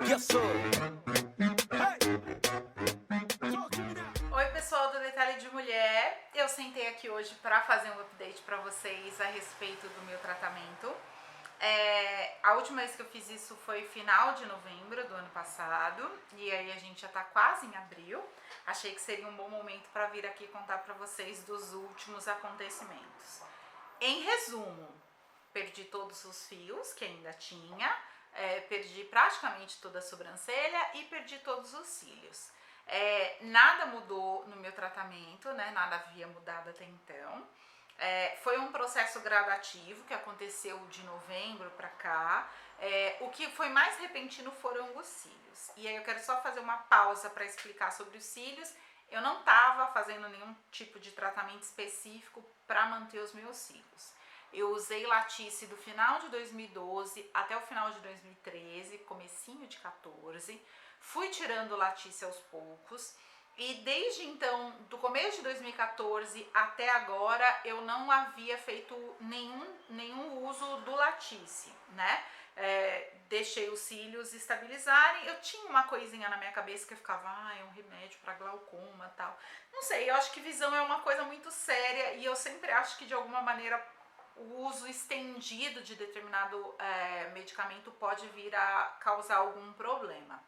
Yes, sir. Hey, talk to me now. Oi pessoal do Detalhe de Mulher, eu sentei aqui hoje para fazer um update para vocês a respeito do meu tratamento. A última vez que eu fiz isso foi final de novembro do ano passado, e aí a gente já tá quase em abril. Achei que seria um bom momento para vir aqui contar para vocês dos últimos acontecimentos. Em resumo, perdi todos os fios que ainda tinha, perdi praticamente toda a sobrancelha e perdi todos os cílios. Nada mudou no meu tratamento, né? Nada havia mudado até então. Foi um processo gradativo que aconteceu de novembro para cá. O que foi mais repentino foram os cílios. E aí eu quero só fazer uma pausa para explicar sobre os cílios. Eu não estava fazendo nenhum tipo de tratamento específico para manter os meus cílios. Eu usei Latisse do final de 2012 até o final de 2013, comecinho de 14. Fui tirando Latisse aos poucos. E desde então, do começo de 2014 até agora, eu não havia feito nenhum uso do Latisse, né? Deixei os cílios estabilizarem. Eu tinha uma coisinha na minha cabeça que eu ficava, é um remédio para glaucoma e tal. Não sei, eu acho que visão é uma coisa muito séria e eu sempre acho que de alguma maneira o uso estendido de determinado medicamento pode vir a causar algum problema.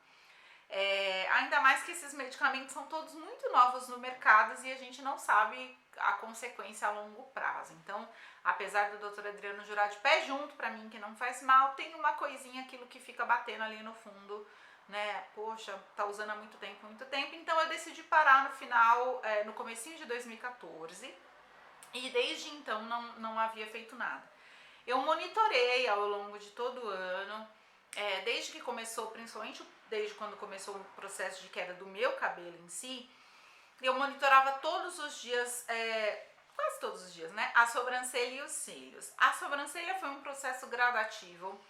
Ainda mais que esses medicamentos são todos muito novos no mercado e a gente não sabe a consequência a longo prazo. Então, apesar do Dr. Adriano jurar de pé junto para mim que não faz mal, tem uma coisinha, aquilo que fica batendo ali no fundo, né? Poxa, tá usando há muito tempo. Então eu decidi parar no final, no comecinho de 2014 e desde então não havia feito nada. Eu monitorei ao longo de todo o ano, desde que começou, principalmente desde quando começou o processo de queda do meu cabelo em si, eu monitorava todos os dias, quase todos os dias, né, a sobrancelha e os cílios. A sobrancelha foi um processo gradativo.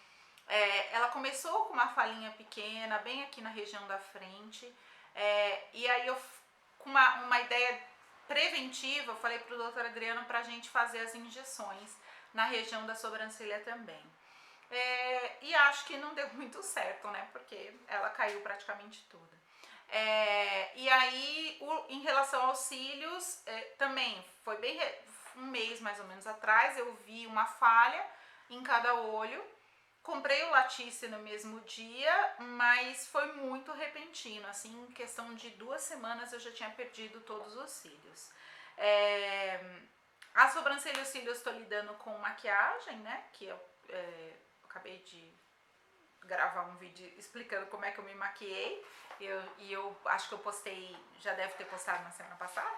Ela começou com uma falhinha pequena, bem aqui na região da frente, e aí eu, com uma ideia preventiva, eu falei pro Dr. Adriano pra gente fazer as injeções na região da sobrancelha também. E acho que não deu muito certo, né? Porque ela caiu praticamente toda. E aí, em relação aos cílios, também foi bem um mês mais ou menos atrás, eu vi uma falha em cada olho. Comprei o Latisse no mesmo dia, mas foi muito repentino, assim, em questão de 2 semanas eu já tinha perdido todos os cílios. A sobrancelha e os cílios estou lidando com maquiagem, né, que eu acabei de gravar um vídeo explicando como é que eu me maquiei, e eu acho que eu postei, já deve ter postado na semana passada.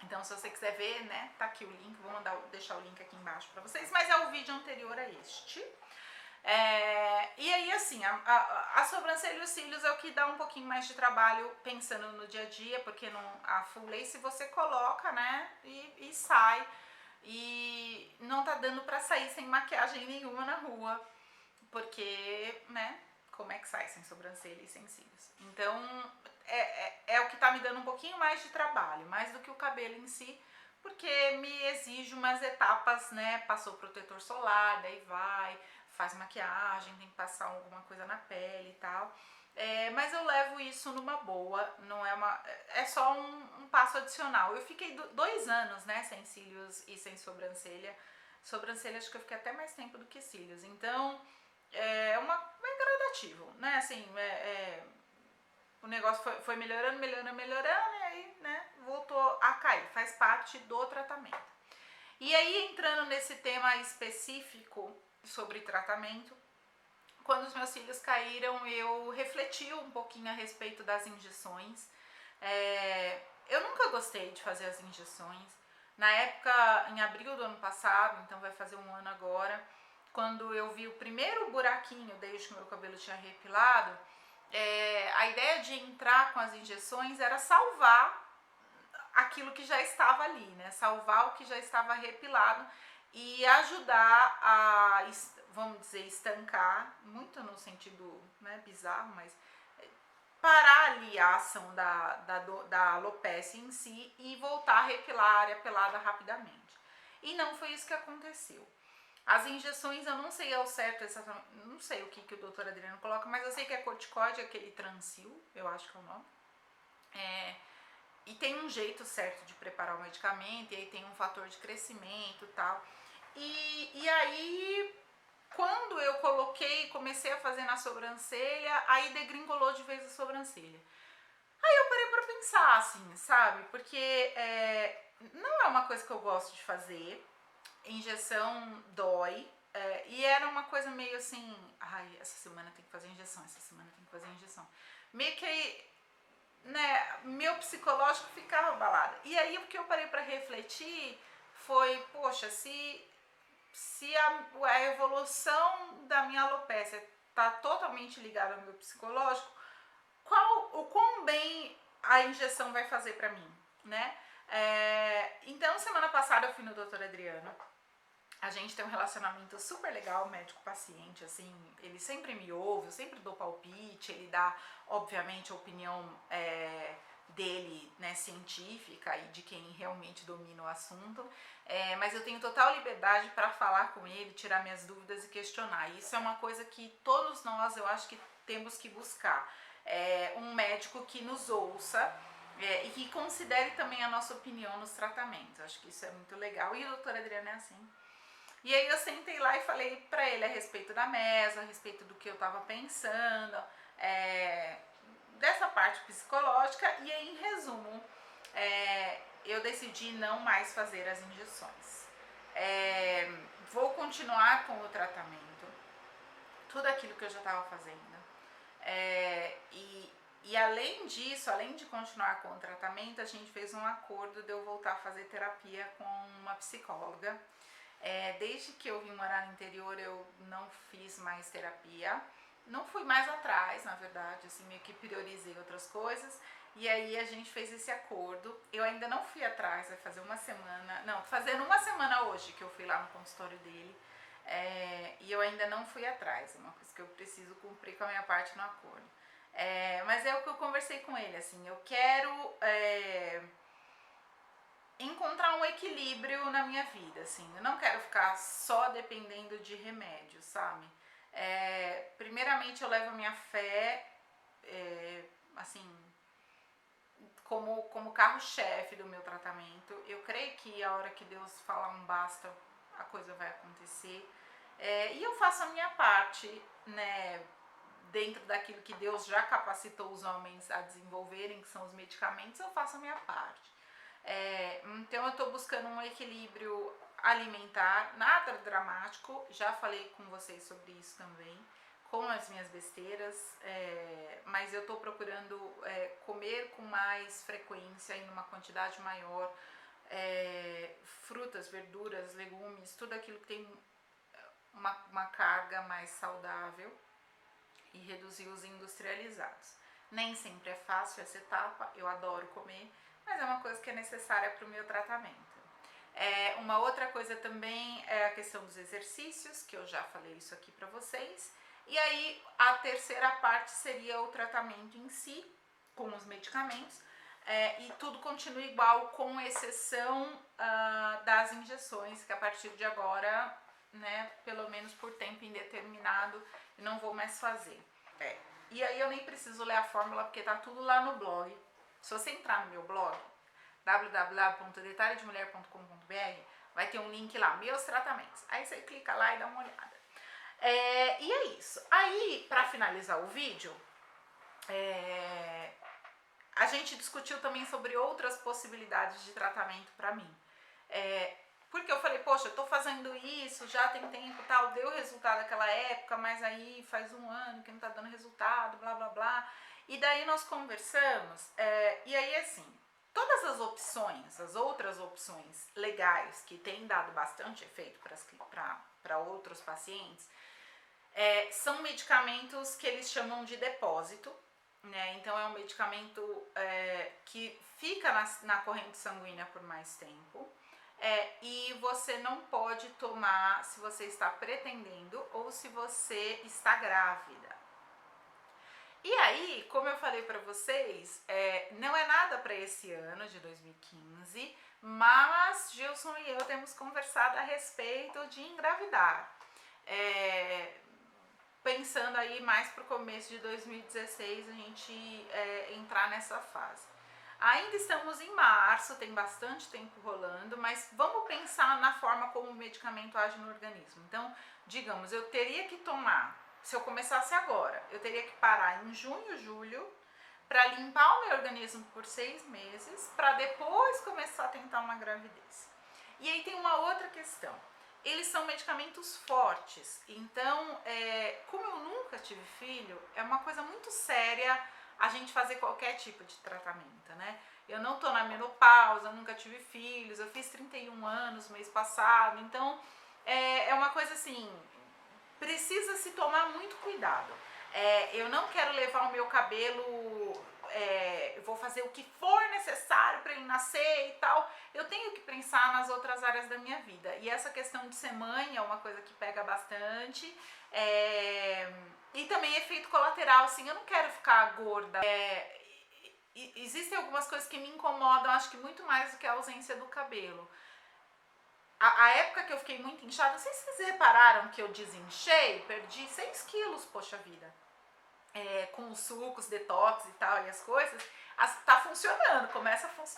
Então, se você quiser ver, né, tá aqui o link, vou deixar o link aqui embaixo pra vocês, mas é o vídeo anterior a este. E aí, assim, a sobrancelha e os cílios é o que dá um pouquinho mais de trabalho pensando no dia a dia, porque a full lace você coloca, né, e sai, e não tá dando pra sair sem maquiagem nenhuma na rua, porque, né, como é que sai sem sobrancelha e sem cílios? Então, é o que tá me dando um pouquinho mais de trabalho, mais do que o cabelo em si, porque me exige umas etapas, né, passou protetor solar, daí faz maquiagem, tem que passar alguma coisa na pele e tal. Mas eu levo isso numa boa, não é só um passo adicional. Eu fiquei 2 anos, né, sem cílios e sem sobrancelha. Sobrancelha acho que eu fiquei até mais tempo do que cílios. Então, é gradativo, né? Assim, o negócio foi melhorando, e aí, né, voltou a cair. Faz parte do tratamento. E aí, entrando nesse tema específico sobre tratamento, quando os meus cílios caíram, eu refleti um pouquinho a respeito das injeções. Eu nunca gostei de fazer as injeções. Na época, em abril do ano passado, então vai fazer 1 ano agora, quando eu vi o primeiro buraquinho desde que meu cabelo tinha repilado, a ideia de entrar com as injeções era salvar aquilo que já estava ali, né? Salvar o que já estava repilado e ajudar a, vamos dizer, estancar, muito no sentido, né, bizarro, mas parar ali a ação da alopecia em si e voltar a repilar a área pelada rapidamente. E não foi isso que aconteceu. As injeções eu não sei ao certo exatamente, não sei o que o doutor Adriano coloca, mas eu sei que é corticóide, aquele Transil, eu acho que é o nome. E tem um jeito certo de preparar o medicamento, e aí tem um fator de crescimento e tal. E aí, quando eu coloquei, comecei a fazer na sobrancelha, aí degringolou de vez a sobrancelha. Aí eu parei pra pensar, assim, sabe? Porque não é uma coisa que eu gosto de fazer. Injeção dói. E era uma coisa meio assim, ai, essa semana tem que fazer injeção, essa semana tem que fazer injeção. Meio que, né, meu psicológico ficava abalado. E aí o que eu parei pra refletir foi, poxa, se a evolução da minha alopécia tá totalmente ligada ao meu psicológico, o quão bem a injeção vai fazer pra mim, né? Então, semana passada eu fui no doutor Adriano. A gente tem um relacionamento super legal, médico-paciente, assim, ele sempre me ouve, eu sempre dou palpite, ele dá, obviamente, a opinião dele, né, científica e de quem realmente domina o assunto, mas eu tenho total liberdade para falar com ele, tirar minhas dúvidas e questionar. Isso é uma coisa que todos nós, eu acho que temos que buscar. Um médico que nos ouça, e que considere também a nossa opinião nos tratamentos. Acho que isso é muito legal. E o doutor Adriano é assim. E aí eu sentei lá e falei pra ele a respeito da mesa, a respeito do que eu tava pensando, dessa parte psicológica. E aí, em resumo, eu decidi não mais fazer as injeções. Vou continuar com o tratamento, tudo aquilo que eu já estava fazendo. E além disso, além de continuar com o tratamento, a gente fez um acordo de eu voltar a fazer terapia com uma psicóloga. Desde que eu vim morar no interior, eu não fiz mais terapia. Não fui mais atrás, na verdade, assim, meio que priorizei outras coisas. E aí a gente fez esse acordo. Eu ainda não fui atrás, vai fazer uma semana. Não, fazendo uma semana hoje que eu fui lá no consultório dele. E eu ainda não fui atrás. É uma coisa que eu preciso cumprir com a minha parte no acordo. Mas é o que eu conversei com ele, assim, eu quero encontrar um equilíbrio na minha vida, assim, eu não quero ficar só dependendo de remédio, sabe? Primeiramente eu levo a minha fé, assim, como carro-chefe do meu tratamento. Eu creio que a hora que Deus falar um basta, a coisa vai acontecer. E eu faço a minha parte, né, dentro daquilo que Deus já capacitou os homens a desenvolverem, que são os medicamentos, eu faço a minha parte. Então eu estou buscando um equilíbrio alimentar, nada dramático, já falei com vocês sobre isso também, com as minhas besteiras, mas eu estou procurando comer com mais frequência e numa quantidade maior, frutas, verduras, legumes, tudo aquilo que tem uma carga mais saudável, e reduzir os industrializados. Nem sempre é fácil essa etapa, eu adoro comer, mas é uma coisa que é necessária para o meu tratamento. Uma outra coisa também é a questão dos exercícios, que eu já falei isso aqui para vocês. E aí a terceira parte seria o tratamento em si, com os medicamentos, e tudo continua igual, com exceção das injeções, que a partir de agora, né, pelo menos por tempo indeterminado, eu não vou mais fazer. E aí eu nem preciso ler a fórmula, porque tá tudo lá no blog. Se você entrar no meu blog, www.detalhedemulher.com.br, vai ter um link lá, meus tratamentos. Aí você clica lá e dá uma olhada. E é isso. Aí, pra finalizar o vídeo, a gente discutiu também sobre outras possibilidades de tratamento pra mim. Porque eu falei, poxa, eu tô fazendo isso, já tem tempo, tal, deu resultado naquela época, mas aí faz um ano que não tá dando resultado, blá, blá, blá. E daí nós conversamos, e aí assim, todas as opções, as outras opções legais que têm dado bastante efeito para outros pacientes, são medicamentos que eles chamam de depósito, né? Então é um medicamento que fica na corrente sanguínea por mais tempo. E você não pode tomar se você está pretendendo ou se você está grávida. E aí, como eu falei pra vocês, não é nada pra esse ano de 2015, mas Gilson e eu temos conversado a respeito de engravidar. É, pensando aí mais pro começo de 2016 a gente entrar nessa fase. Ainda estamos em março, tem bastante tempo rolando, mas vamos pensar na forma como o medicamento age no organismo. Então, digamos, eu teria que tomar, se eu começasse agora, eu teria que parar em junho, julho, para limpar o meu organismo por 6 meses, para depois começar a tentar uma gravidez. E aí tem uma outra questão. Eles são medicamentos fortes, então, como eu nunca tive filho, é uma coisa muito séria a gente fazer qualquer tipo de tratamento, né? Eu não tô na menopausa, nunca tive filhos, eu fiz 31 anos mês passado, então é uma coisa assim, precisa se tomar muito cuidado. Eu não quero levar o meu cabelo, eu vou fazer o que for necessário para ele nascer e tal. Eu tenho que pensar nas outras áreas da minha vida. E essa questão de ser mãe é uma coisa que pega bastante. E também efeito colateral, assim, eu não quero ficar gorda. Existem algumas coisas que me incomodam, acho que muito mais do que a ausência do cabelo. A época que eu fiquei muito inchada, não sei se vocês repararam que eu desinchei, perdi 6 quilos, poxa vida. Com os sucos, detox e tal, e as coisas, tá funcionando,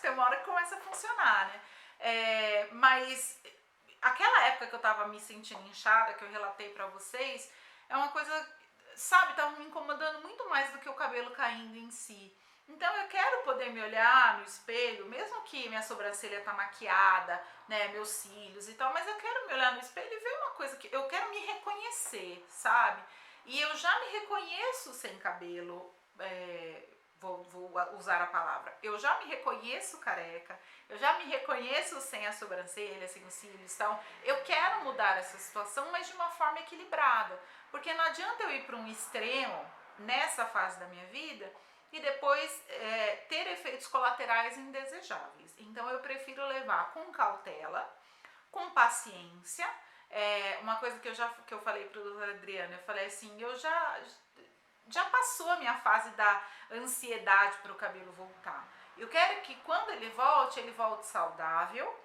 tem uma hora que começa a funcionar, né? Mas aquela época que eu tava me sentindo inchada, que eu relatei pra vocês, é uma coisa, sabe, tava me incomodando muito mais do que o cabelo caindo em si. Então eu quero poder me olhar no espelho, mesmo que minha sobrancelha tá maquiada, né, meus cílios e tal, mas eu quero me olhar no espelho e ver uma coisa que eu quero me reconhecer, sabe? E eu já me reconheço sem cabelo, vou usar a palavra, eu já me reconheço careca, eu já me reconheço sem a sobrancelha, sem os cílios, então eu quero mudar essa situação, mas de uma forma equilibrada, porque não adianta eu ir para um extremo nessa fase da minha vida e depois ter efeitos colaterais indesejáveis. Então eu prefiro levar com cautela, com paciência. Uma coisa que eu falei para o doutor Adriano, eu falei assim, eu já passou a minha fase da ansiedade para o cabelo voltar. Eu quero que quando ele volte saudável.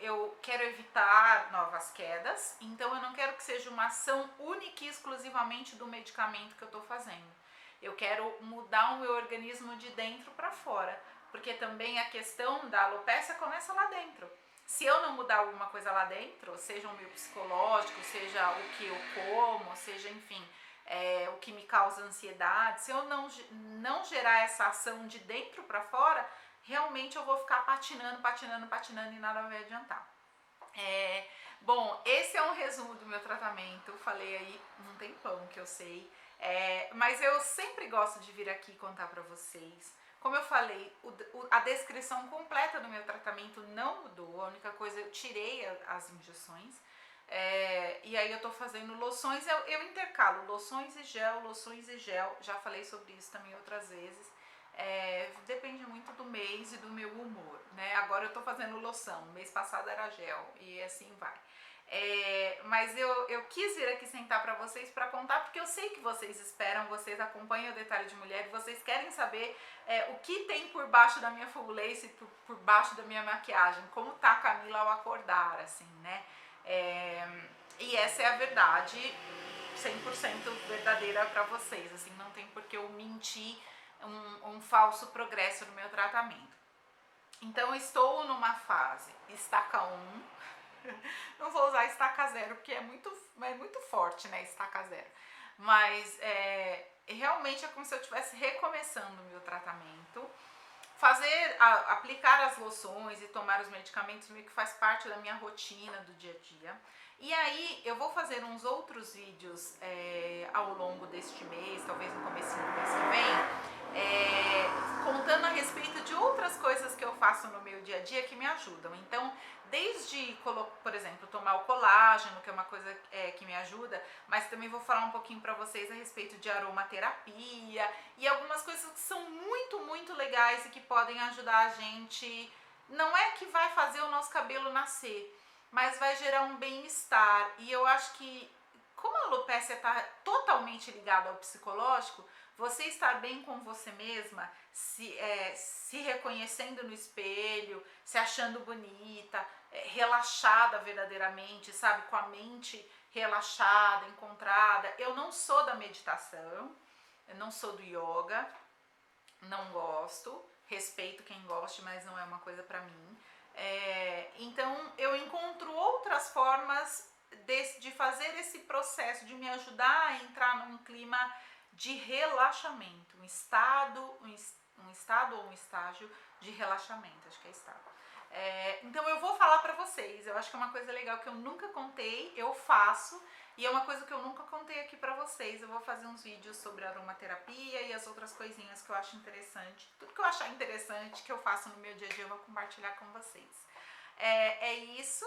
Eu quero evitar novas quedas, então eu não quero que seja uma ação única e exclusivamente do medicamento que eu estou fazendo. Eu quero mudar o meu organismo de dentro para fora, porque também a questão da alopecia começa lá dentro. Se eu não mudar alguma coisa lá dentro, seja o meu psicológico, seja o que eu como, seja, enfim, o que me causa ansiedade, se eu não gerar essa ação de dentro para fora, realmente eu vou ficar patinando e nada vai adiantar. Bom, esse é um resumo do meu tratamento, eu falei aí um tempão que eu sei, mas eu sempre gosto de vir aqui contar pra vocês. Como eu falei, a descrição completa do meu tratamento não mudou, a única coisa, eu tirei as injeções, e aí eu tô fazendo loções, eu intercalo loções e gel, já falei sobre isso também outras vezes. Depende muito do mês e do meu humor, né? Agora eu tô fazendo loção, mês passado era gel e assim vai. Mas eu quis vir aqui sentar pra vocês pra contar, porque eu sei que vocês esperam, vocês acompanham o Detalhe de Mulher, vocês querem saber o que tem por baixo da minha full lace, por baixo da minha maquiagem, como tá a Camila ao acordar, assim, né? E essa é a verdade 100% verdadeira pra vocês, assim, não tem por que eu mentir um falso progresso no meu tratamento. Então, estou numa fase estaca 1, não vou usar estaca 0 porque é muito forte, né, estaca 0, mas realmente é como se eu estivesse recomeçando o meu tratamento. Aplicar as loções e tomar os medicamentos meio que faz parte da minha rotina do dia a dia. E aí eu vou fazer uns outros vídeos ao longo deste mês, talvez no comecinho do mês que vem, contando a respeito de outras coisas que eu faço no meu dia a dia que me ajudam. Então, desde, por exemplo, tomar o colágeno, que é uma coisa que me ajuda, mas também vou falar um pouquinho pra vocês a respeito de aromaterapia e algumas coisas que são muito legais e que podem ajudar a gente. Não é que vai fazer o nosso cabelo nascer, mas vai gerar um bem-estar. E eu acho que, como a alopecia está totalmente ligada ao psicológico, você estar bem com você mesma, se reconhecendo no espelho, se achando bonita, relaxada verdadeiramente, sabe? Com a mente relaxada, encontrada. Eu não sou da meditação, eu não sou do yoga, não gosto, respeito quem goste, mas não é uma coisa pra mim. Então eu encontro outras formas de fazer esse processo, de me ajudar a entrar num clima de relaxamento, um estado ou um estágio de relaxamento, acho que é estado. Então eu vou falar pra vocês, eu acho que é uma coisa legal que eu nunca contei, eu faço, e é uma coisa que eu nunca contei aqui pra vocês. Eu vou fazer uns vídeos sobre aromaterapia e as outras coisinhas que eu acho interessante. Tudo que eu achar interessante, que eu faço no meu dia a dia, eu vou compartilhar com vocês. É isso,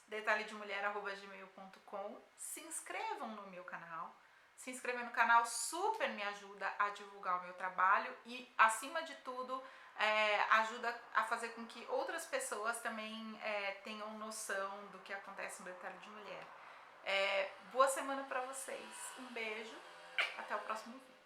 detalhedemulher@gmail.com. Se inscrevam no meu canal. Se inscrever no canal super me ajuda a divulgar o meu trabalho e, acima de tudo, ajuda a fazer com que outras pessoas também tenham noção do que acontece no Detalhe de Mulher. Boa semana pra vocês. Um beijo. Até o próximo vídeo.